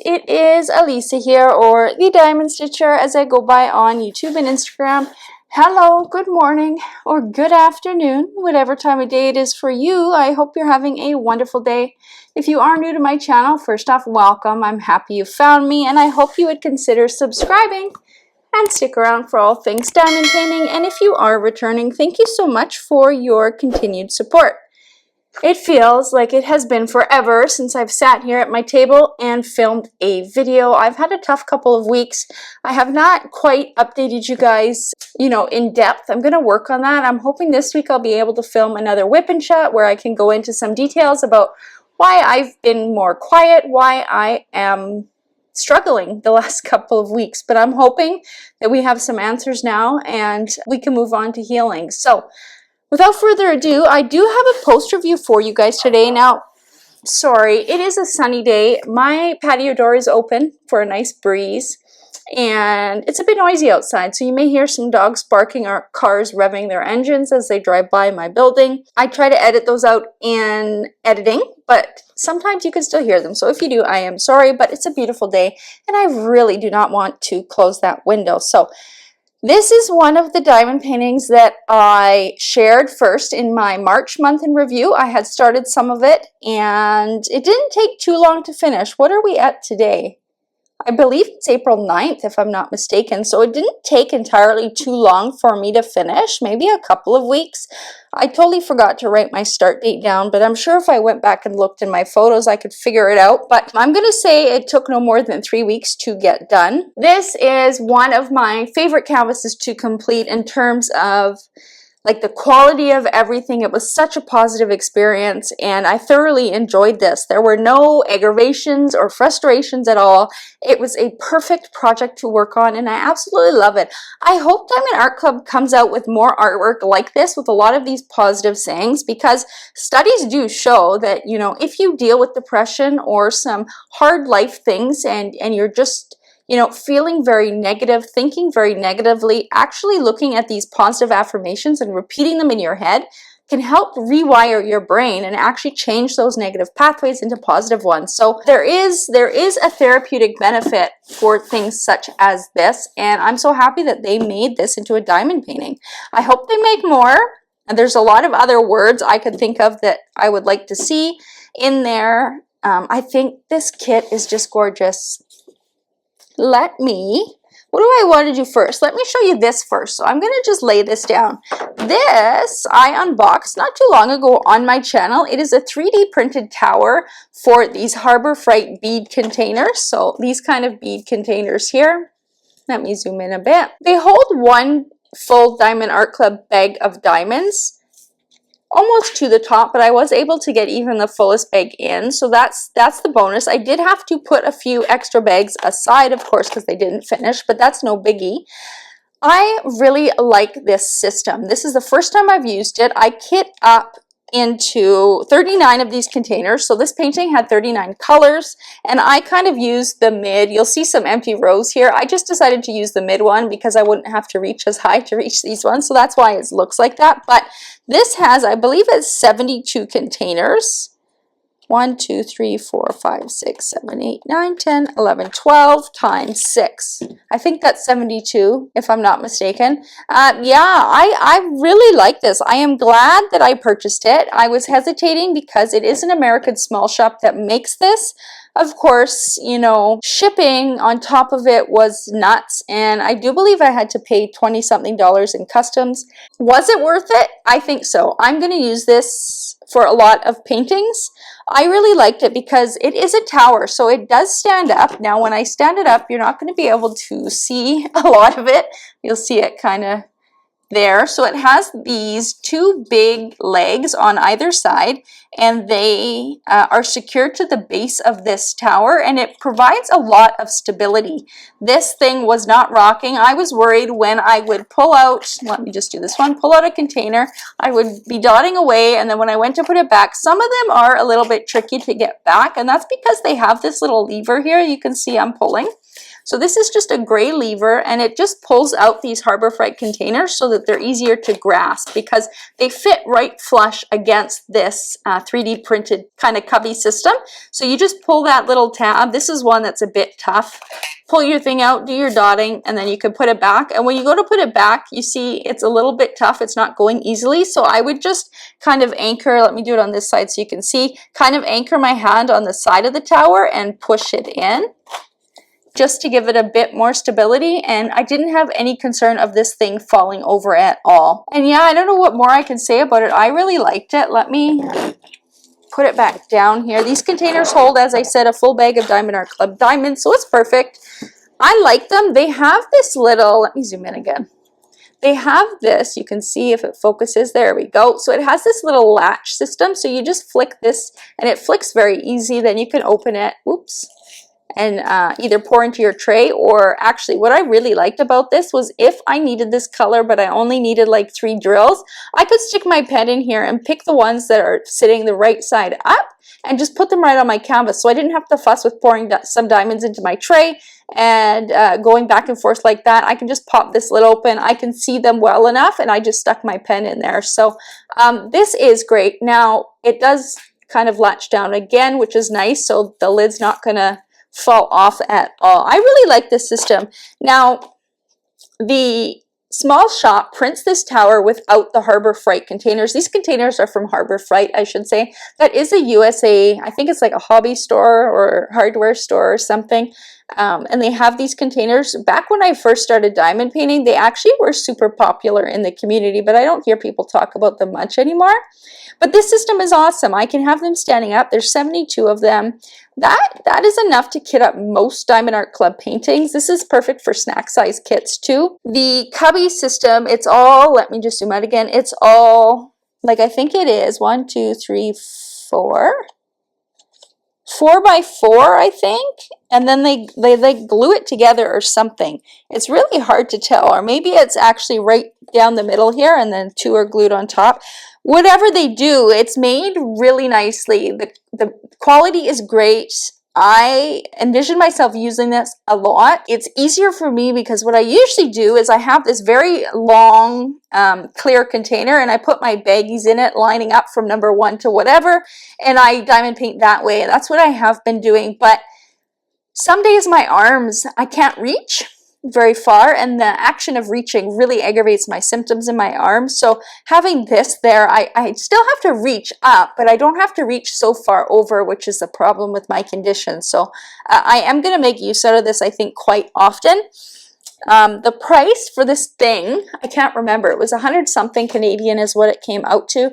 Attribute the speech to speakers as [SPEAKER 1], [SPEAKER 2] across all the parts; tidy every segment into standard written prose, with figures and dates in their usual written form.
[SPEAKER 1] it is Alisa here, or the Diamond Stitcher as I go by on YouTube and Instagram. Hello, good morning, or good afternoon, whatever time of day it is for you. I hope you're having a wonderful day. If you are new to my channel, first off, welcome. I'm happy you found me, and I hope you would consider subscribing and stick around for all things diamond painting. And if you are returning, thank you so much for your continued support. It feels like it has been forever since I've sat here at my table and filmed a video. I've had a tough couple of weeks. I have not quite updated you guys, in depth. I'm going to work on that. I'm hoping this week I'll be able to film another whip and chat where I can go into some details about why I've been more quiet, why I am struggling the last couple of weeks. But I'm hoping that we have some answers now and we can move on to healing. So, without further ado, I do have a post review for you guys today. Now, sorry, it is a sunny day. My patio door is open for a nice breeze, and it's a bit noisy outside, so you may hear some dogs barking or cars revving their engines as they drive by my building. I try to edit those out in editing, but sometimes you can still hear them. So if you do, I am sorry, but it's a beautiful day, and I really do not want to close that window. So this is one of the diamond paintings that I shared first in my March month in review. I had started some of it and it didn't take too long to finish. What are we at today? I believe it's April 9th, if I'm not mistaken. So it didn't take entirely too long for me to finish, maybe a couple of weeks. I totally forgot to write my start date down, but I'm sure if I went back and looked in my photos, I could figure it out. But I'm going to say it took no more than 3 weeks to get done. This is one of my favorite canvases to complete in terms of the quality of everything. It was such a positive experience, and I thoroughly enjoyed this. There were no aggravations or frustrations at all. It was a perfect project to work on, and I absolutely love it. I hope Diamond Art Club comes out with more artwork like this with a lot of these positive sayings, because studies do show that, if you deal with depression or some hard life things and you're just feeling very negative, thinking very negatively, actually looking at these positive affirmations and repeating them in your head can help rewire your brain and actually change those negative pathways into positive ones. So there is a therapeutic benefit for things such as this, and I'm so happy that they made this into a diamond painting. I hope they make more, and there's a lot of other words I could think of that I would like to see in there. I think this kit is just gorgeous. What do I want to do first? Let me show you this first. So I'm going to just lay this down. This I unboxed not too long ago on my channel. It is a 3D printed tower for these Harbor Freight bead containers. So these kind of bead containers here. Let me zoom in a bit. They hold one full Diamond Art Club bag of diamonds, almost to the top, but I was able to get even the fullest bag in, so that's the bonus. I did have to put a few extra bags aside, of course, because they didn't finish, but that's no biggie. I really like this system. This is the first time I've used it. I kit up into 39 of these containers. So this painting had 39 colors, and I kind of used the mid. You'll see some empty rows here. I just decided to use the mid one because I wouldn't have to reach as high to reach these ones, so that's why it looks like that. But this has, I believe it's 72 containers. 1, 2, 3, 4, 5, 6, 7, 8, 9, 10, 11, 12 times 6. I think that's 72, if I'm not mistaken. Yeah, I really like this. I am glad that I purchased it. I was hesitating because it is an American small shop that makes this. Of course, shipping on top of it was nuts, and I do believe I had to pay $20-something in customs. Was it worth it? I think so. I'm going to use this for a lot of paintings. I really liked it because it is a tower, so it does stand up. Now, when I stand it up, you're not going to be able to see a lot of it. You'll see it kind of there. So it has these two big legs on either side, and they are secured to the base of this tower, and it provides a lot of stability. This thing was not rocking. I was worried when I would pull out, let me just do this one, pull out a container, I would be dotting away, and then when I went to put it back, some of them are a little bit tricky to get back, and that's because they have this little lever here. You can see I'm pulling. So this is just a gray lever, and it just pulls out these Harbor Freight containers so that they're easier to grasp because they fit right flush against this 3D printed kind of cubby system. So you just pull that little tab. This is one that's a bit tough. Pull your thing out, do your dotting, and then you can put it back. And when you go to put it back, you see it's a little bit tough. It's not going easily. So I would just kind of anchor, let me do it on this side so you can see, kind of anchor my hand on the side of the tower and push it in just to give it a bit more stability. And I didn't have any concern of this thing falling over at all. And yeah, I don't know what more I can say about it. I really liked it. Let me put it back down here. These containers hold, as I said, a full bag of Diamond Art Club diamonds, so it's perfect. I like them. They have this little, let me zoom in again. They have this, you can see if it focuses, there we go. So it has this little latch system, so you just flick this and it flicks very easy. Then you can open it, whoops, and either pour into your tray, or actually what I really liked about this was if I needed this color but I only needed like 3 drills, I could stick my pen in here and pick the ones that are sitting the right side up and just put them right on my canvas. So I didn't have to fuss with pouring some diamonds into my tray and going back and forth like that. I can just pop this lid open. I can see them well enough, and I just stuck my pen in there. So this is great. Now it does kind of latch down again, which is nice, so the lid's not gonna fall off at all. I really like this system. Now, the small shop prints this tower without the Harbor Freight containers. These containers are from Harbor Freight, I should say. That is a USA, I think it's like a hobby store or hardware store or something. And they have these containers. Back when I first started diamond painting, they actually were super popular in the community, but I don't hear people talk about them much anymore. But this system is awesome. I can have them standing up. There's 72 of them. That is enough to kit up most Diamond Art Club paintings. This is perfect for snack size kits too. The cubby system, it's all, let me just zoom out again. It's all, like I think it is 1, 2, 3, 4. 4 by 4, I think, and then they glue it together or something. It's really hard to tell, or maybe it's actually right down the middle here and then 2 are glued on top. Whatever they do, it's made really nicely. The quality is great. I envision myself using this a lot. It's easier for me because what I usually do is I have this very long clear container and I put my baggies in it lining up from number 1 to whatever, and I diamond paint that way. And that's what I have been doing. But some days my arms, I can't reach very far, and the action of reaching really aggravates my symptoms in my arms. So having this there, I still have to reach up, but I don't have to reach so far over, which is the problem with my condition. So I am going to make use out of this, I think, quite often. The price for this thing, I can't remember. It was 100 something Canadian is what it came out to.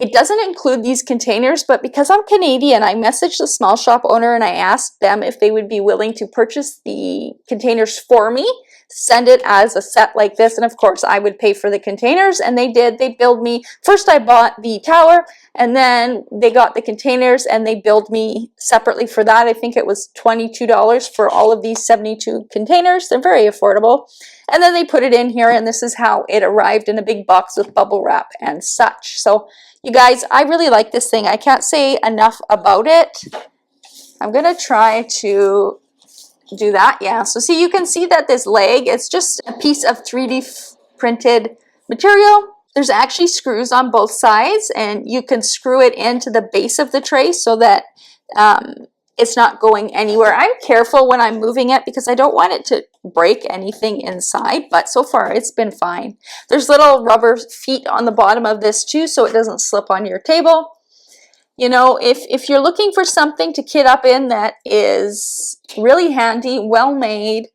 [SPEAKER 1] It doesn't include these containers, but because I'm Canadian, I messaged the small shop owner and I asked them if they would be willing to purchase the containers for me, send it as a set like this, and of course I would pay for the containers, and they did. They billed me. First I bought the tower, and then they got the containers and they billed me separately for that. I think it was $22 for all of these 72 containers. They're very affordable. And then they put it in here, and this is how it arrived in a big box with bubble wrap and such. So you guys, I really like this thing. I can't say enough about it. I'm going to try to do that. Yeah, so see, you can see that this leg, it's just a piece of 3D printed material. There's actually screws on both sides, and you can screw it into the base of the tray so that it's not going anywhere. I'm careful when I'm moving it because I don't want it to break anything inside, but so far it's been fine. There's little rubber feet on the bottom of this too, so it doesn't slip on your table. You know, if you're looking for something to kit up in that is really handy, well made,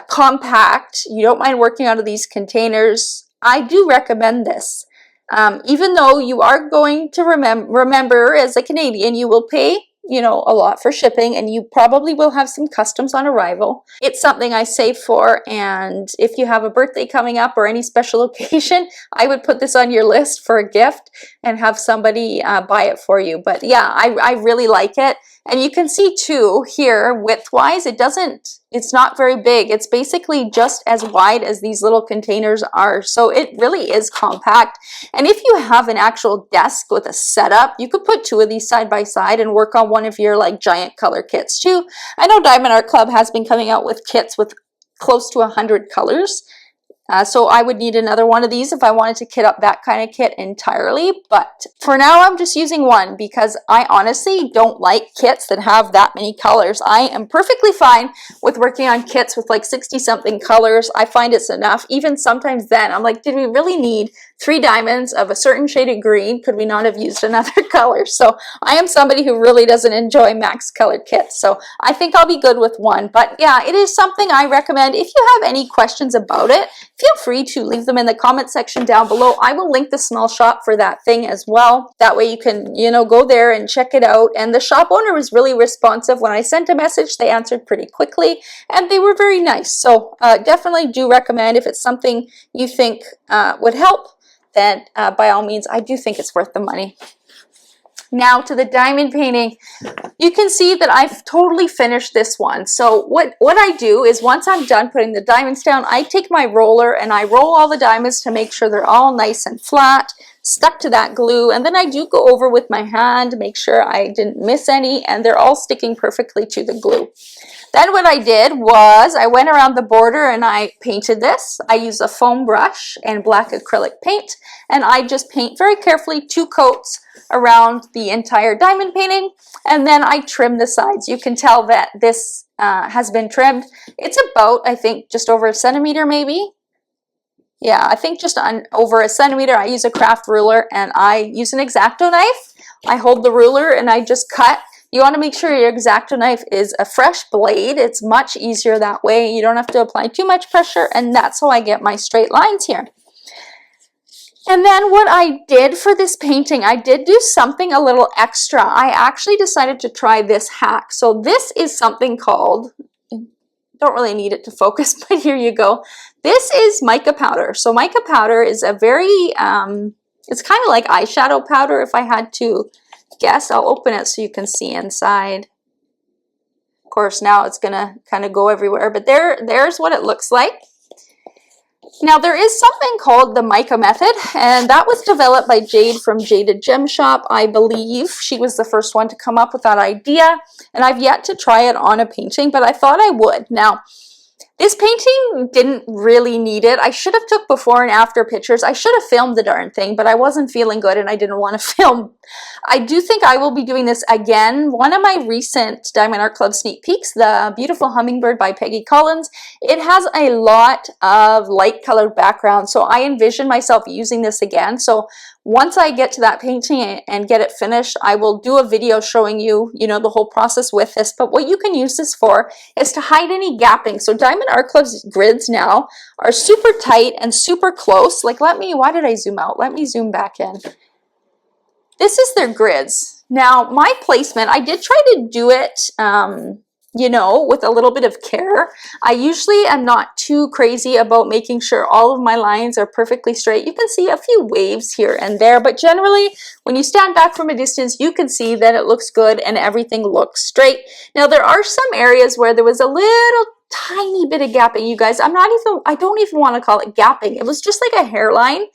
[SPEAKER 1] compact, you don't mind working out of these containers, I do recommend this. Even though you are going to remember as a Canadian, you will pay, you know, a lot for shipping, and you probably will have some customs on arrival. It's something I save for, and if you have a birthday coming up or any special occasion, I would put this on your list for a gift and have somebody buy it for you. But yeah, I really like it. And you can see too here, width-wise, it's not very big. It's basically just as wide as these little containers are. So it really is compact. And if you have an actual desk with a setup, you could put two of these side by side and work on one of your like giant color kits too. I know Diamond Art Club has been coming out with kits with close to 100 colors. So I would need another one of these if I wanted to kit up that kind of kit entirely. But for now, I'm just using one because I honestly don't like kits that have that many colors. I am perfectly fine with working on kits with like 60 something colors. I find it's enough. Even sometimes then I'm like, did we really need 3 diamonds of a certain shade of green? Could we not have used another color? So I am somebody who really doesn't enjoy max colored kits. So I think I'll be good with one. But yeah, it is something I recommend. If you have any questions about it, feel free to leave them in the comment section down below. I will link the small shop for that thing as well. That way you can, go there and check it out. And the shop owner was really responsive. When I sent a message, they answered pretty quickly and they were very nice. So definitely do recommend if it's something you think would help, then by all means, I do think it's worth the money. Now to the diamond painting. You can see that I've totally finished this one. So what I do is once I'm done putting the diamonds down, I take my roller and I roll all the diamonds to make sure they're all nice and flat, stuck to that glue. And then I do go over with my hand, make sure I didn't miss any, and they're all sticking perfectly to the glue. Then what I did was I went around the border and I painted this. I used a foam brush and black acrylic paint, and I just paint very carefully 2 coats around the entire diamond painting, and then I trim the sides. You can tell that this has been trimmed. It's about, I think, just over a centimeter maybe. Yeah, I think just over a centimeter. I use a craft ruler and I use an X-Acto knife. I hold the ruler and I just cut. You want to make sure your X-Acto knife is a fresh blade. It's much easier that way. You don't have to apply too much pressure, and that's how I get my straight lines here. And then what I did for this painting, I did do something a little extra. I actually decided to try this hack. So this is something called, don't really need it to focus, but here you go. This is mica powder. So mica powder is a very, it's kind of like eyeshadow powder if I had to guess. I'll open it so you can see inside. Of course, now it's gonna kind of go everywhere, but there's what it looks like. Now there is something called the mica method, and that was developed by Jade from Jaded Gem Shop. I believe she was the first one to come up with that idea, and I've yet to try it on a painting, but I thought I would. Now, this painting didn't really need it. I should have took before and after pictures. I should have filmed the darn thing, but I wasn't feeling good and I didn't want to film. I do think I will be doing this again. One of my recent Diamond Art Club sneak peeks, the Beautiful Hummingbird by Peggy Collins, it has a lot of light colored background, so I envision myself using this again. So once I get to that painting and get it finished, I will do a video showing you, the whole process with this. But what you can use this for is to hide any gapping. So Diamond Art Club's grids now are super tight and super close. Like, why did I zoom out? Let me zoom back in. This is their grids. Now, my placement, I did try to do it, with a little bit of care. I usually am not too crazy about making sure all of my lines are perfectly straight. You can see a few waves here and there, but generally, when you stand back from a distance, you can see that it looks good and everything looks straight. Now, there are some areas where there was a little tiny bit of gapping, you guys. I don't even want to call it gapping. It was just like a hairline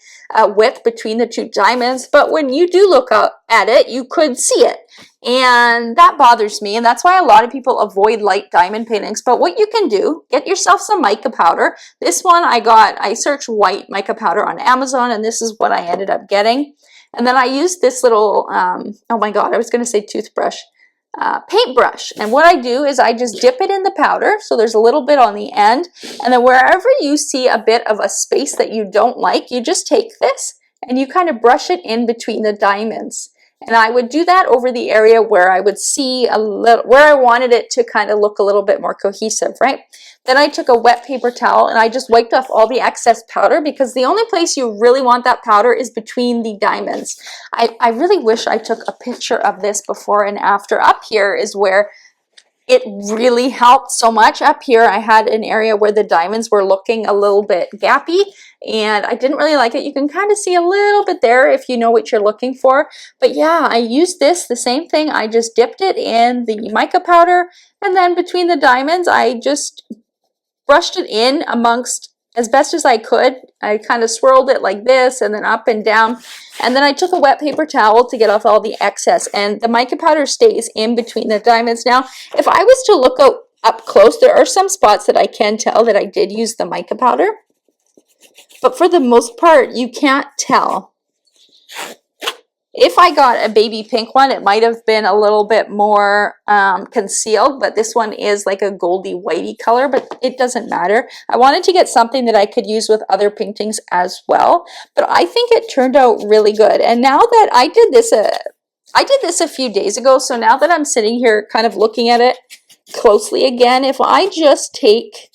[SPEAKER 1] width between the 2 diamonds, but when you do look up at it, you could see it. And that bothers me, and that's why a lot of people avoid light diamond paintings. But what you can do, get yourself some mica powder. This one I searched white mica powder on Amazon, and this is what I ended up getting. And then I used this little, oh my god, I was going to say toothbrush, paintbrush. And what I do is I just dip it in the powder, so there's a little bit on the end, and then wherever you see a bit of a space that you don't like, you just take this and you kind of brush it in between the diamonds. And I would do that over the area where I would see where I wanted it to kind of look a little bit more cohesive, right? Then I took a wet paper towel and I just wiped off all the excess powder, because the only place you really want that powder is between the diamonds. I really wish I took a picture of this before and after. Up here is where it really helped so much. Up here, I had an area where the diamonds were looking a little bit gappy, and I didn't really like it. You can kind of see a little bit there if you know what you're looking for. But yeah, I used this, the same thing. I just dipped it in the mica powder, and then between the diamonds, I just brushed it in amongst as best as I could. I kind of swirled it like this and then up and down. And then I took a wet paper towel to get off all the excess. And the mica powder stays in between the diamonds. Now, if I was to look up close, there are some spots that I can tell that I did use the mica powder. But for the most part, you can't tell. If I got a baby pink one, it might have been a little bit more concealed, but this one is like a goldy whitey color, but it doesn't matter. I wanted to get something that I could use with other paintings as well, but I think it turned out really good. And now that I did this a few days ago, so now that I'm sitting here kind of looking at it closely again, if I just take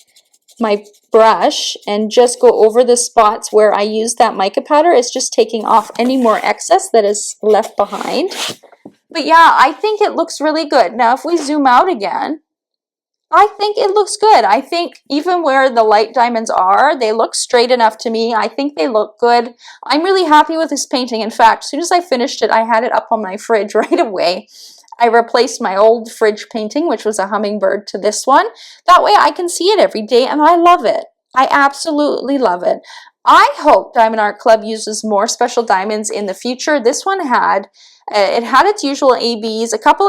[SPEAKER 1] my brush and just go over the spots where I use that mica powder, it's just taking off any more excess that is left behind. But yeah, I think it looks really good. Now, if we zoom out again, I think it looks good. I think even where the light diamonds are, they look straight enough to me. I think they look good. I'm really happy with this painting. In fact, as soon as I finished it, I had it up on my fridge right away. I replaced my old fridge painting, which was a hummingbird, to this one. That way I can see it every day, and I love it. I absolutely love it. I hope Diamond Art Club uses more special diamonds in the future. This one had, it had its usual ABs, a couple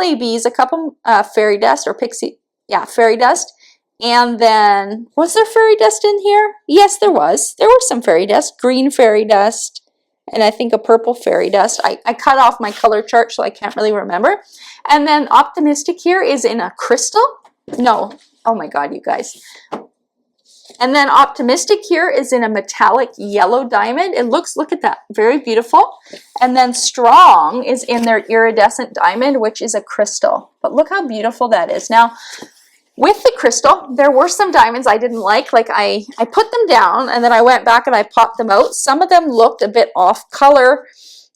[SPEAKER 1] fairy dust or pixie, yeah, fairy dust. And then, was there fairy dust in here? Yes, there was. There was some fairy dust, green fairy dust, and I think a purple fairy dust. I cut off my color chart, so I can't really remember. And then Optimistic here is in a crystal. No, oh my God, you guys. And then Optimistic here is in a metallic yellow diamond. It looks, look at that, very beautiful. And then Strong is in their iridescent diamond, which is a crystal. But look how beautiful that is. Now, with the crystal, there were some diamonds I didn't like I put them down and then I went back and I popped them out. Some of them looked a bit off color,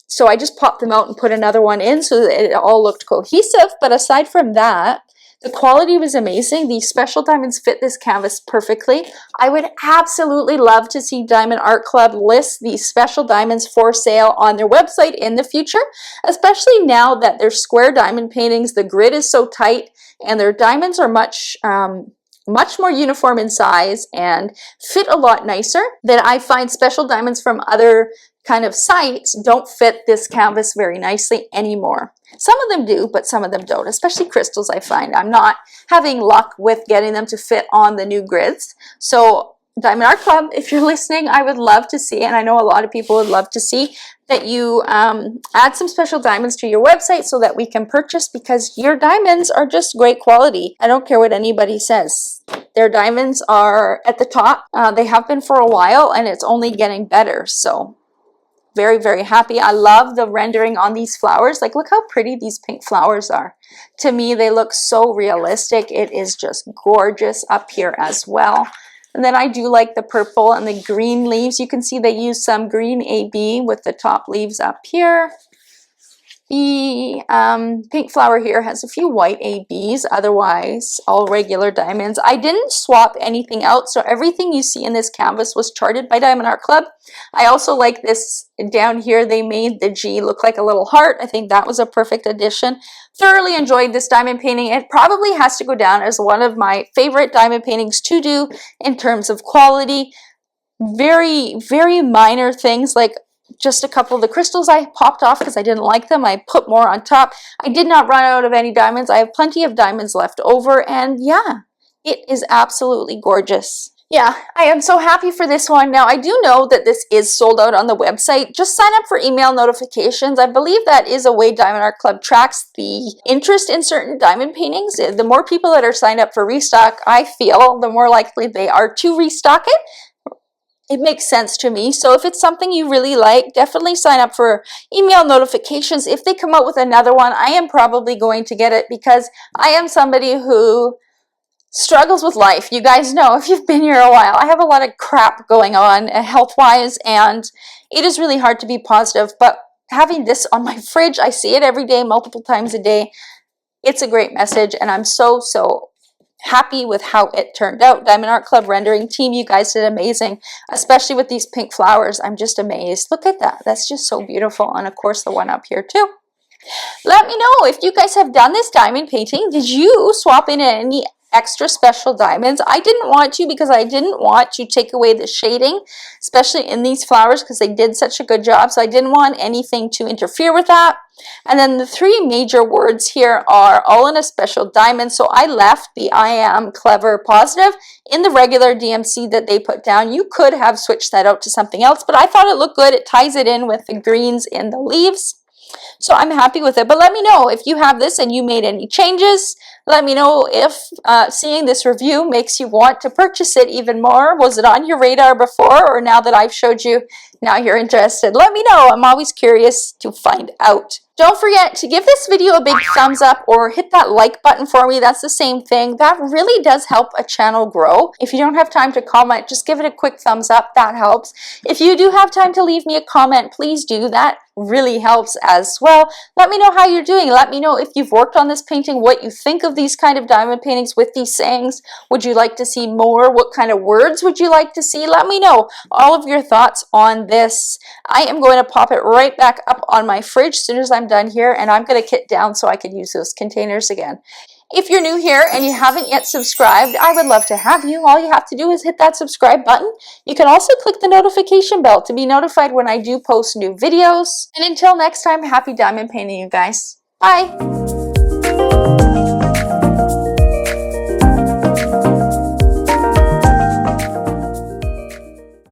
[SPEAKER 1] so I just popped them out and put another one in so that it all looked cohesive. But aside from that, the quality was amazing. These special diamonds fit this canvas perfectly. I would absolutely love to see Diamond Art Club list these special diamonds for sale on their website in the future, especially now that they're square diamond paintings. The grid is so tight and their diamonds are much more uniform in size and fit a lot nicer. That I find special diamonds from other kind of sites don't fit this canvas very nicely anymore. Some of them do, but some of them don't, especially crystals. I find I'm not having luck with getting them to fit on the new grids. So Diamond Art Club, if you're listening, I would love to see, and I know a lot of people would love to see, that you add some special diamonds to your website so that we can purchase, because your diamonds are just great quality. I don't care what anybody says. Their diamonds are at the top. They have been for a while, and it's only getting better. So very, very happy. I love the rendering on these flowers. Like, look how pretty these pink flowers are. To me, they look so realistic. It is just gorgeous up here as well. And then I do like the purple and the green leaves. You can see they use some green AB with the top leaves up here. The pink flower here has a few white ABs, otherwise all regular diamonds. I didn't swap anything out, so everything you see in this canvas was charted by Diamond Art Club. I also like this down here. They made the G look like a little heart. I think that was a perfect addition. Thoroughly enjoyed this diamond painting. It probably has to go down as one of my favorite diamond paintings to do in terms of quality. Very, very minor things, like just a couple of the crystals I popped off because I didn't like them. I put more on top. I did not run out of any diamonds. I have plenty of diamonds left over, and yeah, it is absolutely gorgeous. Yeah, I am so happy for this one. Now, I do know that this is sold out on the website. Just sign up for email notifications. I believe that is a way Diamond Art Club tracks the interest in certain diamond paintings. The more people that are signed up for restock, I feel, the more likely they are to restock it. It makes sense to me. So if it's something you really like, definitely sign up for email notifications. If they come out with another one, I am probably going to get it, because I am somebody who struggles with life. You guys know, if you've been here a while, I have a lot of crap going on health-wise, and it is really hard to be positive. But having this on my fridge, I see it every day, multiple times a day. It's a great message, and I'm so happy with how it turned out. Diamond Art Club rendering team, you guys did amazing, especially with these pink flowers. I'm just amazed. Look at that. That's just so beautiful. And of course the one up here too. Let me know if you guys have done this diamond painting. Did you swap in any extra special diamonds? I didn't want to, because I didn't want to take away the shading, especially in these flowers, because they did such a good job. So I didn't want anything to interfere with that. And then the three major words here are all in a special diamond. So I left the I am clever positive in the regular DMC that they put down. You could have switched that out to something else, but I thought it looked good. It ties it in with the greens in the leaves. So I'm happy with it. But let me know if you have this and you made any changes. Let me know if seeing this review makes you want to purchase it even more. Was it on your radar before, or now that I've showed you, now you're interested? Let me know. I'm always curious to find out. Don't forget to give this video a big thumbs up or hit that like button for me. That's the same thing. That really does help a channel grow. If you don't have time to comment, just give it a quick thumbs up. That helps. If you do have time to leave me a comment, please do. That really helps as well. Let me know how you're doing. Let me know if you've worked on this painting, what you think of these kind of diamond paintings with these sayings. Would you like to see more? What kind of words would you like to see? Let me know all of your thoughts on this. I am going to pop it right back up on my fridge as soon as I'm done here, and I'm going to kit down so I can use those containers again. If you're new here and you haven't yet subscribed, I would love to have you. All you have to do is hit that subscribe button. You can also click the notification bell to be notified when I do post new videos. And until next time, happy diamond painting, you guys. Bye!